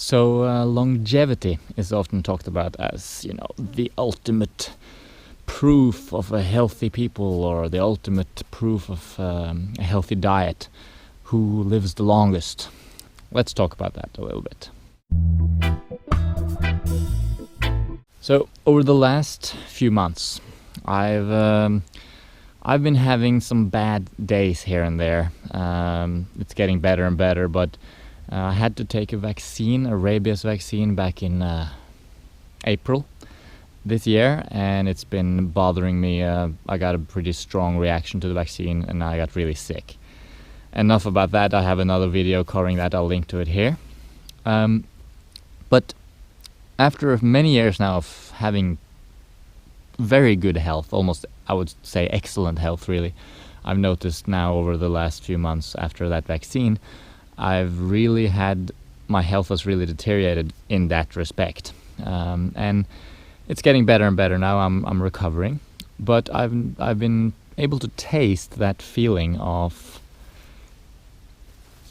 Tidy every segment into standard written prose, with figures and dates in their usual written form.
Longevity is often talked about as, the ultimate proof of a healthy people, or the ultimate proof of a healthy diet. Who lives the longest? Let's talk about that a little bit. So over the last few months, I've been having some bad days here and there. It's getting better and better, but I had to take a rabies vaccine, back in April this year, and it's been bothering me. I got a pretty strong reaction to the vaccine, and I got really sick. Enough about that. I have another video covering that. I'll link to it here. But after many years now of having very good health, almost I would say excellent health really, I've noticed now over the last few months after that vaccine, my health has really deteriorated in that respect. And it's getting better and better now. I'm recovering, but I've been able to taste that feeling of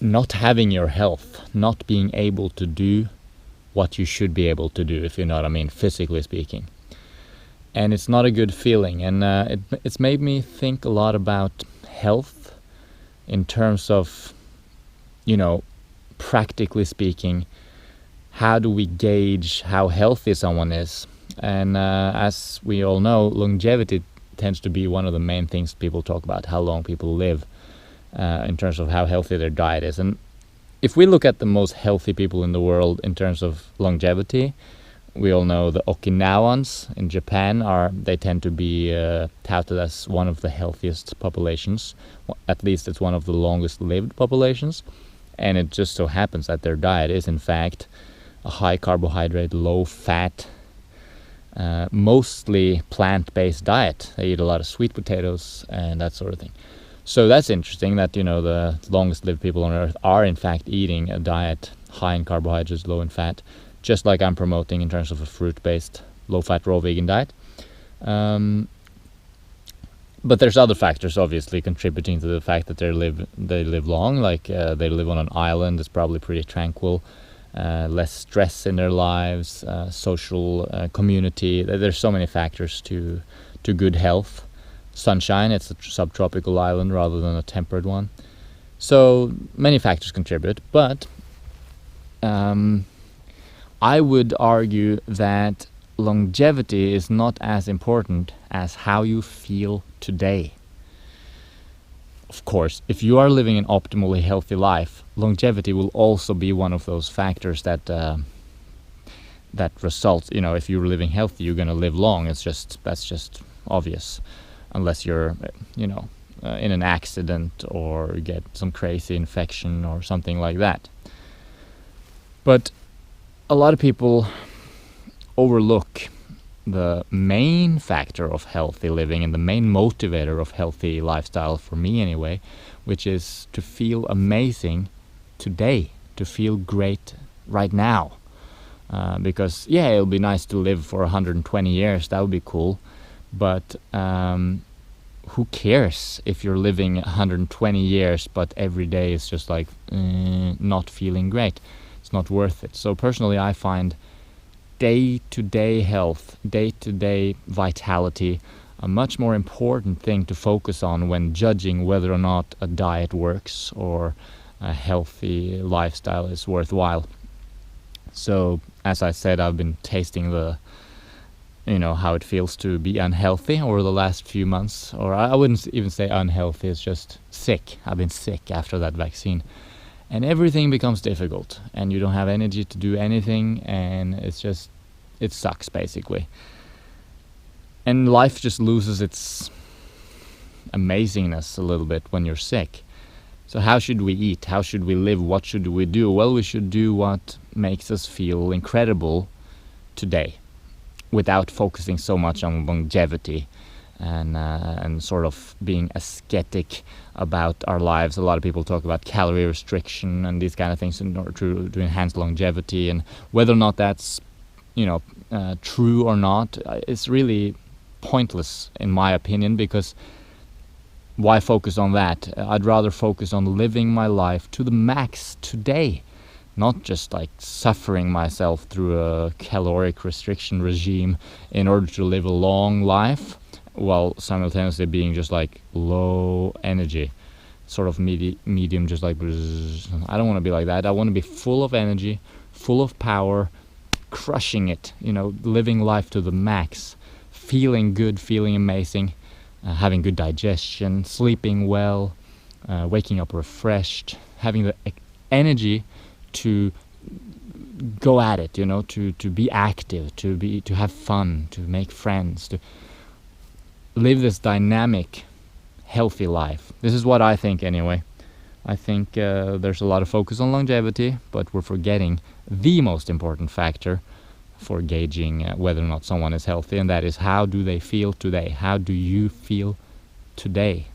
not having your health, not being able to do what you should be able to do, if you know what I mean, physically speaking. And it's not a good feeling, and it's made me think a lot about health in terms of, practically speaking, how do we gauge how healthy someone is? And as we all know, longevity tends to be one of the main things people talk about, how long people live, in terms of how healthy their diet is. And if we look at the most healthy people in the world in terms of longevity, we all know the Okinawans in Japan they tend to be touted as one of the healthiest populations. At least it's one of the longest lived populations. And it just so happens that their diet is in fact a high carbohydrate, low fat, mostly plant-based diet. They eat a lot of sweet potatoes and that sort of thing. So that's interesting that, the longest lived people on earth are in fact eating a diet high in carbohydrates, low in fat, just like I'm promoting in terms of a fruit-based, low-fat, raw vegan diet. But there's other factors obviously contributing to the fact that they live long, like they live on an island that's probably pretty tranquil, less stress in their lives, social community. There's so many factors to good health. Sunshine, it's a subtropical island rather than a temperate one. So many factors contribute, but I would argue that longevity is not as important as how you feel today. Of course, if you are living an optimally healthy life, longevity will also be one of those factors that results. If you're living healthy, you're going to live long. That's just obvious, unless you're in an accident or get some crazy infection or something like that. But a lot of people overlook the main factor of healthy living and the main motivator of healthy lifestyle, for me anyway, which is to feel amazing today, to feel great right now. Because it'll be nice to live for 120 years, that would be cool, but who cares if you're living 120 years but every day is just like not feeling great? It's not worth it. So personally, I find day-to-day health, day-to-day vitality a much more important thing to focus on when judging whether or not a diet works or a healthy lifestyle is worthwhile. So as I said, I've been tasting how it feels to be unhealthy over the last few months, or I wouldn't even say unhealthy, it's just sick. I've been sick after that vaccine. And everything becomes difficult, and you don't have energy to do anything, and it sucks basically. And life just loses its amazingness a little bit when you're sick. So how should we eat? How should we live? What should we do? Well, we should do what makes us feel incredible today, without focusing so much on longevity and sort of being ascetic about our lives. A lot of people talk about calorie restriction and these kind of things in order to enhance longevity, and whether or not that's true or not, it's really pointless in my opinion, because why focus on that? I'd rather focus on living my life to the max today, not just like suffering myself through a caloric restriction regime in order to live a long life, while simultaneously being just like low energy, sort of medium, just like I don't want to be like that. I want to be full of energy, full of power, crushing it, living life to the max, feeling good, feeling amazing, having good digestion, sleeping well, waking up refreshed, having the energy to go at it, to be active, to have fun, to make friends, to live this dynamic, healthy life. This is what I think anyway. I think there's a lot of focus on longevity, but we're forgetting the most important factor for gauging whether or not someone is healthy, and that is, how do they feel today? How do you feel today?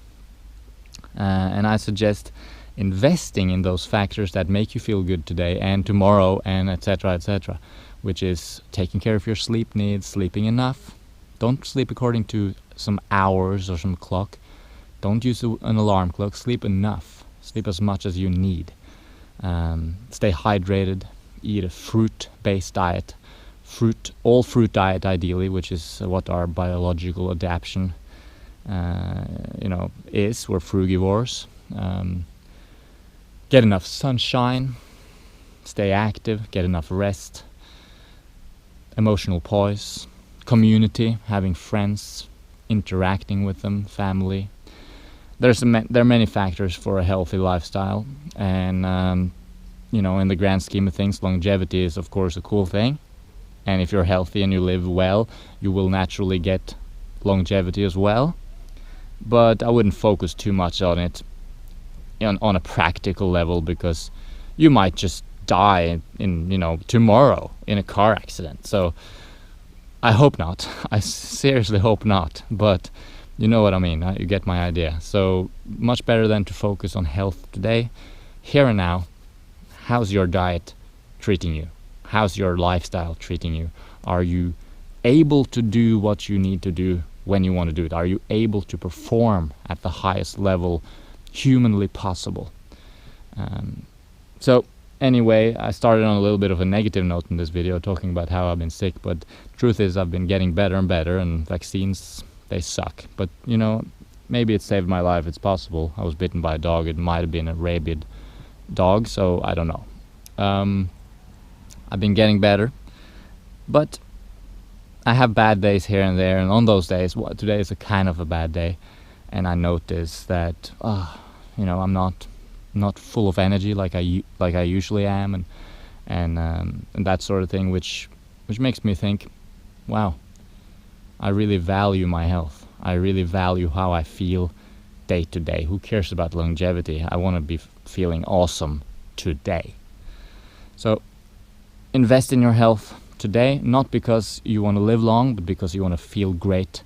And I suggest investing in those factors that make you feel good today and tomorrow, and etc., which is taking care of your sleep needs, sleeping enough. Don't sleep according to some hours or some clock. Don't use an alarm clock. Sleep enough. Sleep as much as you need. Stay hydrated. Eat a fruit-based diet. All fruit diet ideally, which is what our biological adaptation is. We're frugivores. Get enough sunshine. Stay active. Get enough rest. Emotional poise. Community, having friends, interacting with them, family. There are many factors for a healthy lifestyle, and in the grand scheme of things, longevity is of course a cool thing. And if you're healthy and you live well, you will naturally get longevity as well. But I wouldn't focus too much on it on a practical level, because you might just die in tomorrow in a car accident. So I hope not. I seriously hope not. But you know what I mean. You get my idea. So much better than to focus on health today, here and now. How's your diet treating you? How's your lifestyle treating you? Are you able to do what you need to do when you want to do it? Are you able to perform at the highest level humanly possible? So anyway, I started on a little bit of a negative note in this video, talking about how I've been sick, but truth is I've been getting better and better, and vaccines, they suck. But maybe it saved my life. It's possible. I was bitten by a dog. It might have been a rabid dog, so I don't know. I've been getting better, but I have bad days here and there, and on those days, today is a kind of a bad day, and I notice that I'm not full of energy like I usually am, and that sort of thing, which makes me think, wow, I really value my health. I really value how I feel day to day. Who cares about longevity? I want to be feeling awesome today. So invest in your health today, not because you want to live long, but because you want to feel great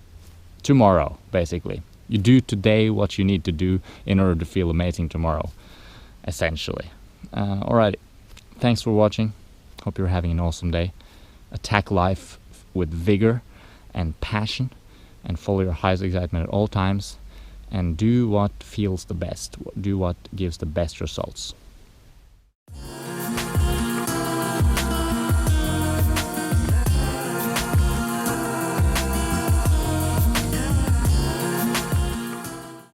tomorrow, basically. You do today what you need to do in order to feel amazing tomorrow, essentially. Alright, thanks for watching. Hope you're having an awesome day. Attack life with vigor and passion, and follow your highest excitement at all times, and do what feels the best. Do what gives the best results.